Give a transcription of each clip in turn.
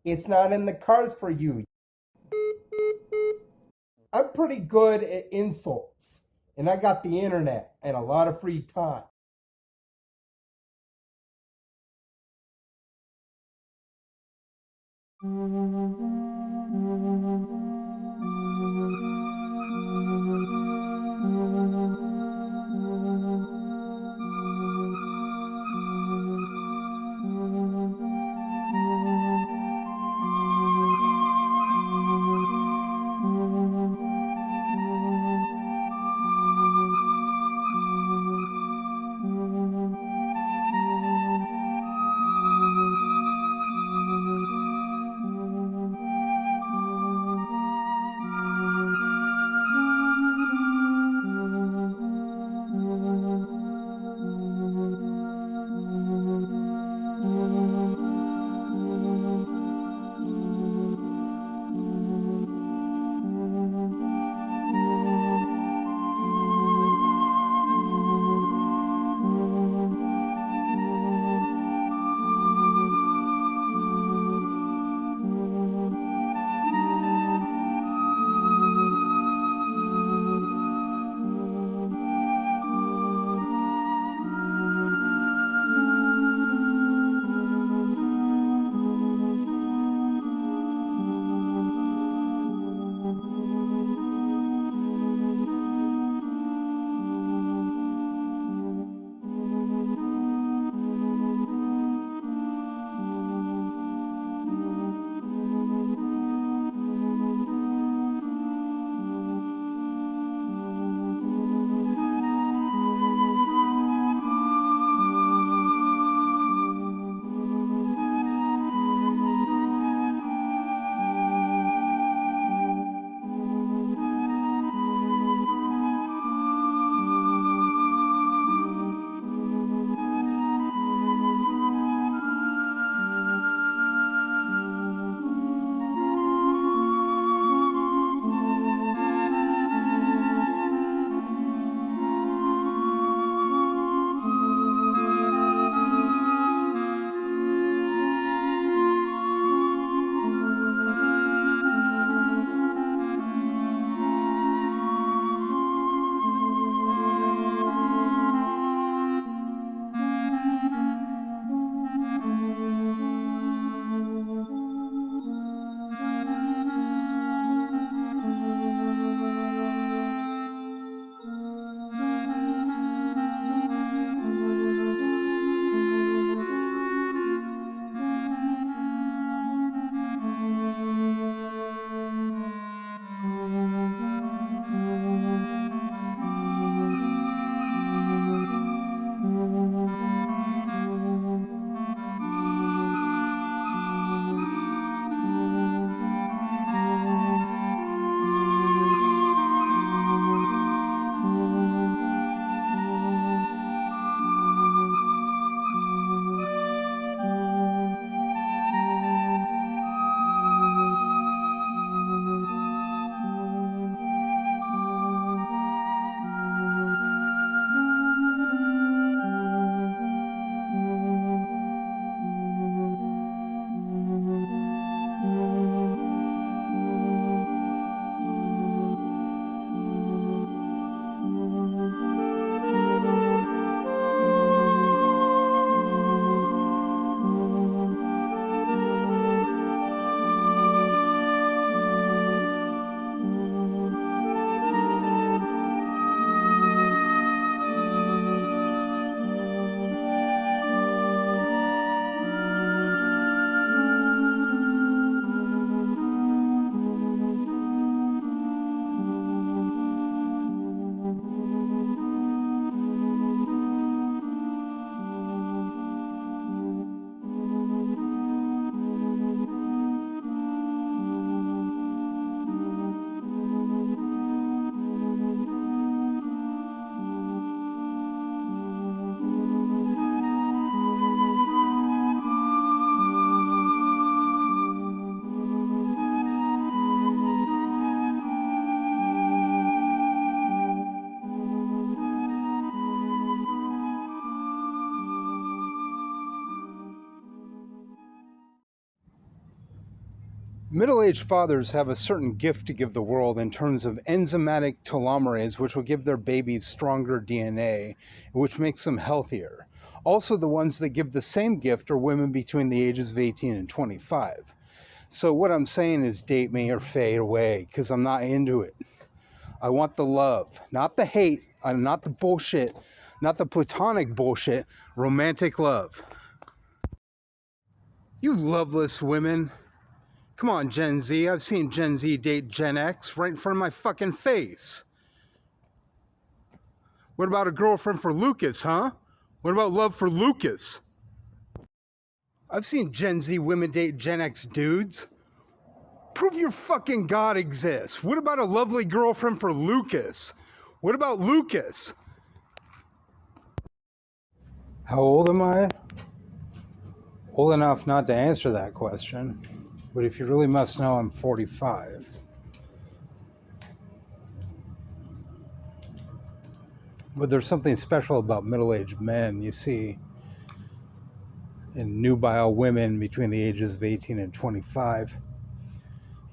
It's not in the cards for you. I'm pretty good at insults, and I got the internet and a lot of free time. Middle-aged fathers have a certain gift to give the world in terms of enzymatic telomerase, which will give their babies stronger DNA, which makes them healthier. Also, the ones that give the same gift are women between the ages of 18 and 25. So what I'm saying is date me or fade away, because I'm not into it. I want the love, not the hate, not the bullshit, not the platonic bullshit, romantic love. You loveless women. Come on, Gen Z. I've seen Gen Z date Gen X right in front of my fucking face. What about a girlfriend for Lucas, huh? What about love for Lucas? I've seen Gen Z women date Gen X dudes. Prove your fucking God exists. What about a lovely girlfriend for Lucas? What about Lucas? How old am I? Old enough not to answer that question. But if you really must know, I'm 45. But there's something special about middle-aged men, you see, and nubile women between the ages of 18 and 25.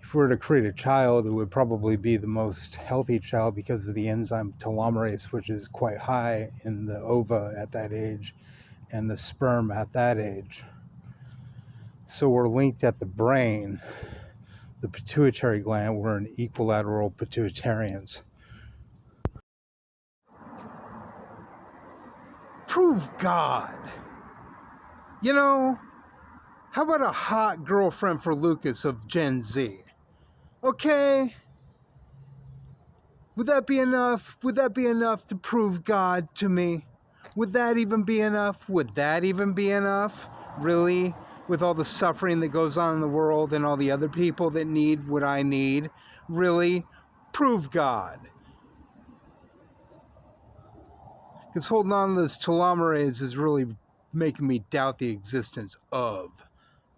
If we were to create a child, it would probably be the most healthy child because of the enzyme telomerase, which is quite high in the ova at that age and the sperm at that age. So we're linked at the brain, the pituitary gland. We're in equilateral pituitarians. Prove God. You know, how about a hot girlfriend for Lucas of Gen Z? Okay. Would that be enough? Would that be enough to prove God to me? Would that even be enough? Would that even be enough? Really? With all the suffering that goes on in the world and all the other people that need what I need? Really? Prove God. Because holding on to this telomerase is really making me doubt the existence of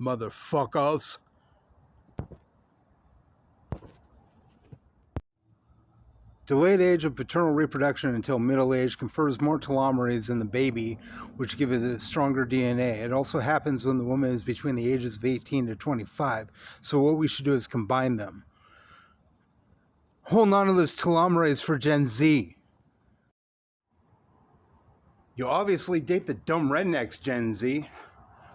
motherfuckers. Delayed age of paternal reproduction until middle age confers more telomerase in the baby, which gives it stronger DNA. It also happens when the woman is between the ages of 18 to 25. So what we should do is combine them. Holding on to this telomerase for Gen Z. You obviously date the dumb rednecks, Gen Z.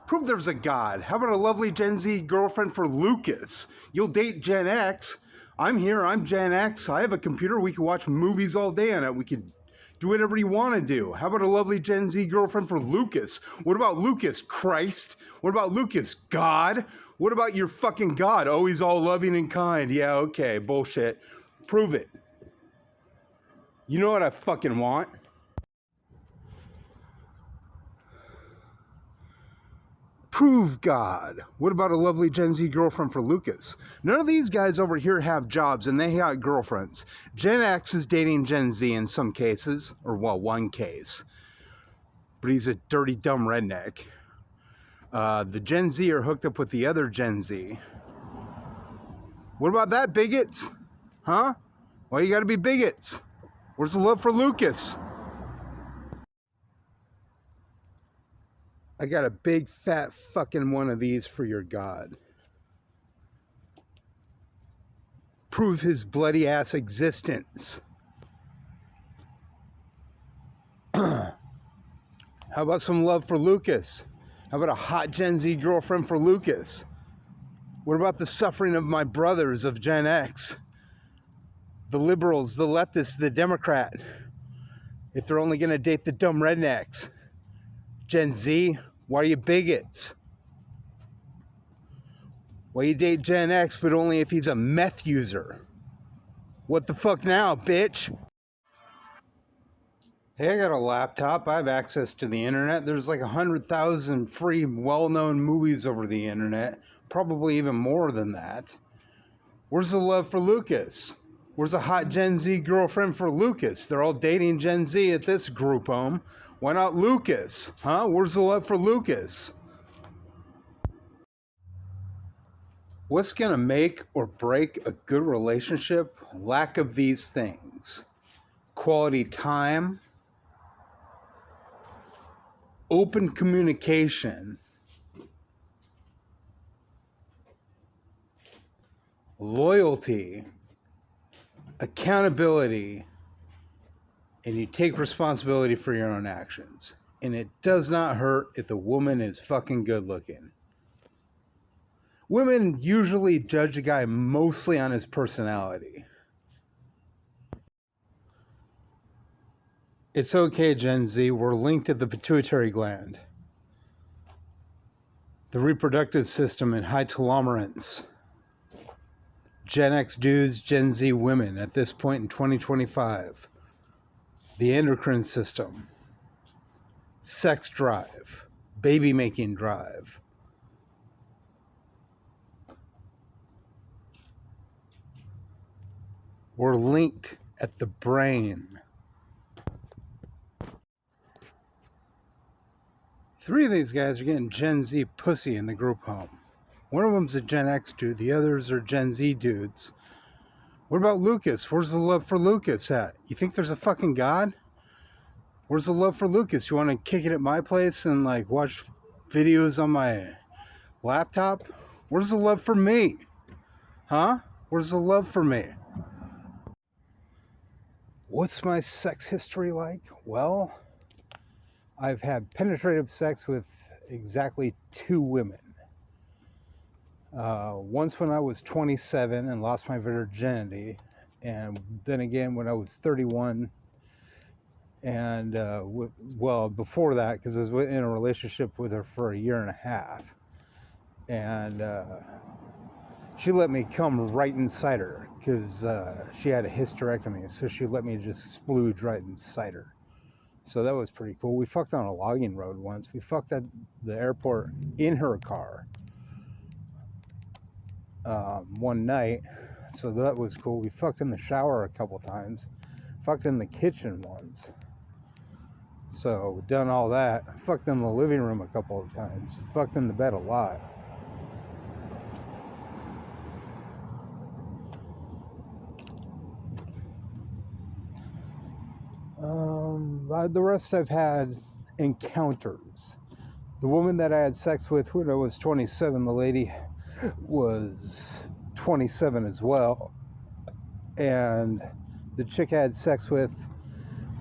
Prove there's a God. How about a lovely Gen Z girlfriend for Lucas? You'll date Gen X. I'm here, I'm Gen X. I have a computer. We can watch movies all day on it. We could do whatever you want to do. How about a lovely Gen Z girlfriend for Lucas? What about Lucas, Christ? What about Lucas, God? What about your fucking God? Oh, he's all loving and kind. Yeah, okay, bullshit. Prove it. You know what I fucking want? Prove God. What about a lovely Gen Z girlfriend for Lucas? None of these guys over here have jobs and they got girlfriends. Gen X is dating Gen Z in some cases, or well, one case. But he's a dirty, dumb redneck. The Gen Z are hooked up with the other Gen Z. What about that, bigots? Huh? Why you gotta be bigots? Where's the love for Lucas? I got a big fat fucking one of these for your God. Prove his bloody ass existence. How about some love for Lucas? How about a hot Gen Z girlfriend for Lucas? What about the suffering of my brothers of Gen X? The liberals, the leftists, the Democrat. If they're only gonna date the dumb rednecks. Gen Z, why are you bigots? Why you date Gen X, but only if he's a meth user? What the fuck now, bitch? Hey, I got a laptop. I have access to the internet. There's like 100,000 free, well-known movies over the internet. Probably even more than that. Where's the love for Lucas? Where's a hot Gen Z girlfriend for Lucas? They're all dating Gen Z at this group home. Why not Lucas? Huh? Where's the love for Lucas? What's going to make or break a good relationship? Lack of these things. Quality time. Open communication. loyalty, accountability, and you take responsibility for your own actions. And it does not hurt if the woman is fucking good looking. Women usually judge a guy mostly on his personality. It's okay, Gen Z. We're linked to the pituitary gland, the reproductive system, and high telomerance. Gen X dudes, Gen Z women at this point in 2025. The endocrine system, sex drive, baby making drive. We're linked at the brain. 3 of these guys are getting Gen Z pussy in the group home. One of them's a Gen X dude, the others are Gen Z dudes. What about Lucas? Where's the love for Lucas at? You think there's a fucking God? Where's the love for Lucas? You want to kick it at my place and like watch videos on my laptop? Where's the love for me? Huh? Where's the love for me? What's my sex history like? Well, I've had penetrative sex with exactly 2 women. Once when I was 27 and lost my virginity, and then again when I was 31, and before that, because I was in a relationship with her for 1.5 years, and she let me come right inside her because she had a hysterectomy, so she let me just splooge right inside her. So that was pretty cool. We fucked on a logging road once. We fucked at the airport in her car one night, so that was cool. We fucked in the shower a couple times, fucked in the kitchen once, so we've done all that. Fucked in the living room a couple of times, fucked in the bed a lot. The rest I've had encounters. The woman that I had sex with when I was 27, the lady was 27 as well, and the chick I had sex with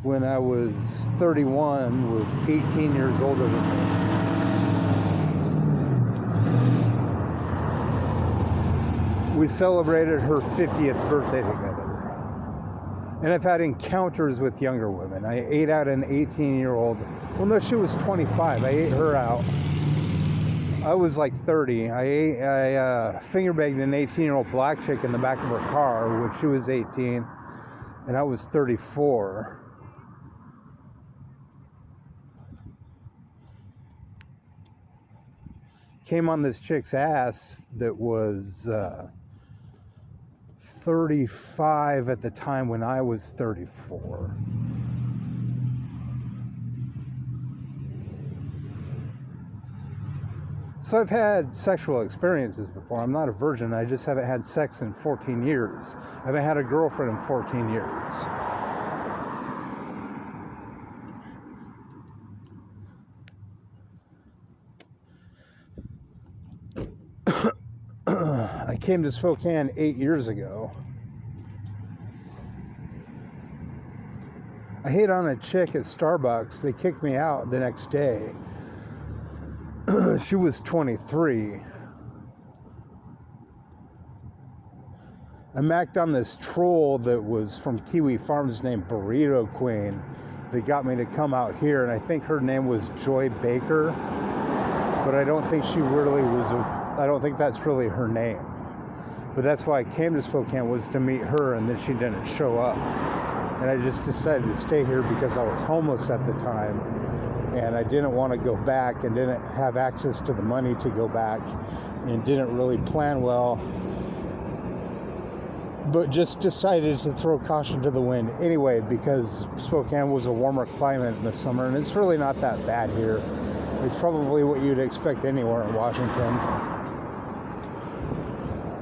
when I was 31 was 18 years older than me. We celebrated her 50th birthday together. And I've had encounters with younger women. I ate out an 18-year-old. Well, no, she was 25. I ate her out. I was like 30. I finger-bagged an 18-year-old black chick in the back of her car when she was 18, and I was 34. Came on this chick's ass that was 35 at the time when I was 34. So I've had sexual experiences before. I'm not a virgin. I just haven't had sex in 14 years. I haven't had a girlfriend in 14 years. I came to Spokane 8 years ago. I hit on a chick at Starbucks. They kicked me out the next day. She was 23. I macked on this troll that was from Kiwi Farms named Burrito Queen that got me to come out here, and I think her name was Joy Baker, but I don't think she really was, I don't think that's really her name. But that's why I came to Spokane, was to meet her, and then she didn't show up. And I just decided to stay here because I was homeless at the time, and I didn't want to go back and didn't have access to the money to go back and didn't really plan well, but just decided to throw caution to the wind anyway, because Spokane was a warmer climate in the summer, and it's really not that bad here. It's probably what you'd expect anywhere in Washington.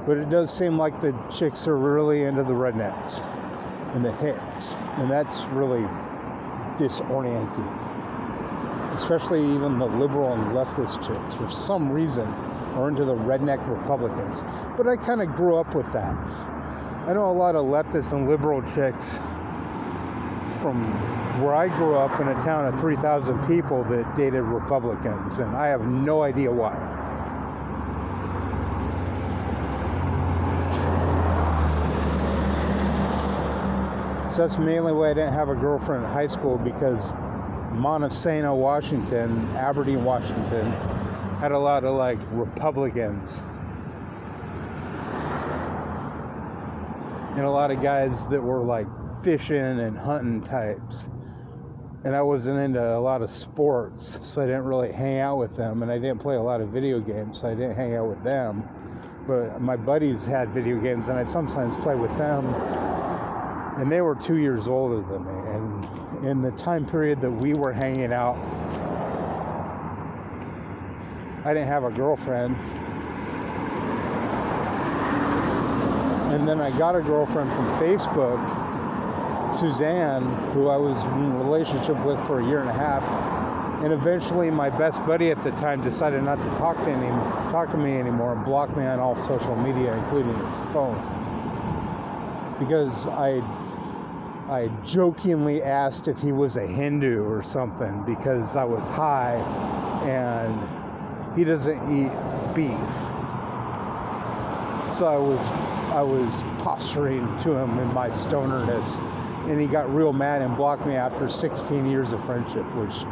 But it does seem like the chicks are really into the rednecks and the hicks, and that's really disorienting. especially even the liberal and leftist chicks, for some reason, are into the redneck Republicans. But I kind of grew up with that. I know a lot of leftist and liberal chicks from where I grew up in a town of 3,000 people that dated Republicans, and I have no idea why. So that's mainly why I didn't have a girlfriend in high school, because Montesano, Washington, Aberdeen, Washington, had a lot of like Republicans. And a lot of guys that were like fishing and hunting types. And I wasn't into a lot of sports, so I didn't really hang out with them. And I didn't play a lot of video games, so I didn't hang out with them. But my buddies had video games, and I sometimes played with them. And they were 2 years older than me. And in the time period that we were hanging out, I didn't have a girlfriend. And then I got a girlfriend from Facebook, Suzanne, who I was in a relationship with for a year and a half. And eventually my best buddy at the time decided not to talk to me anymore, and blocked me on all social media, including his phone. Because I jokingly asked if he was a Hindu or something, because I was high and he doesn't eat beef. So I was posturing to him in my stonerness, and he got real mad and blocked me after 16 years of friendship, which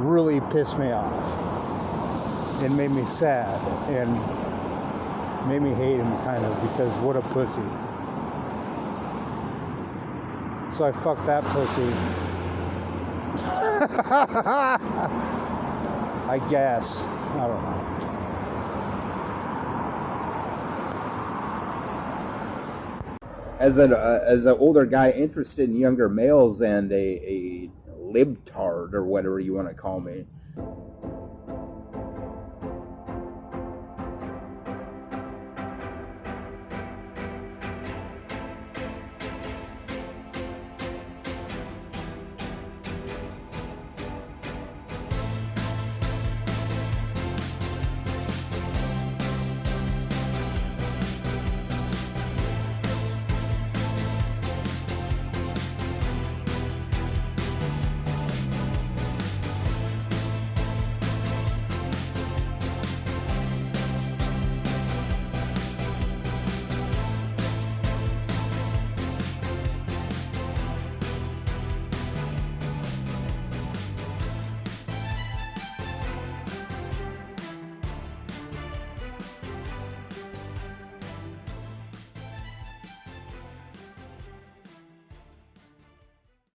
really pissed me off and made me sad and made me hate him kind of, because what a pussy. So I fucked that pussy. I guess. I don't know. As an older guy interested in younger males and a libtard, or whatever you want to call me,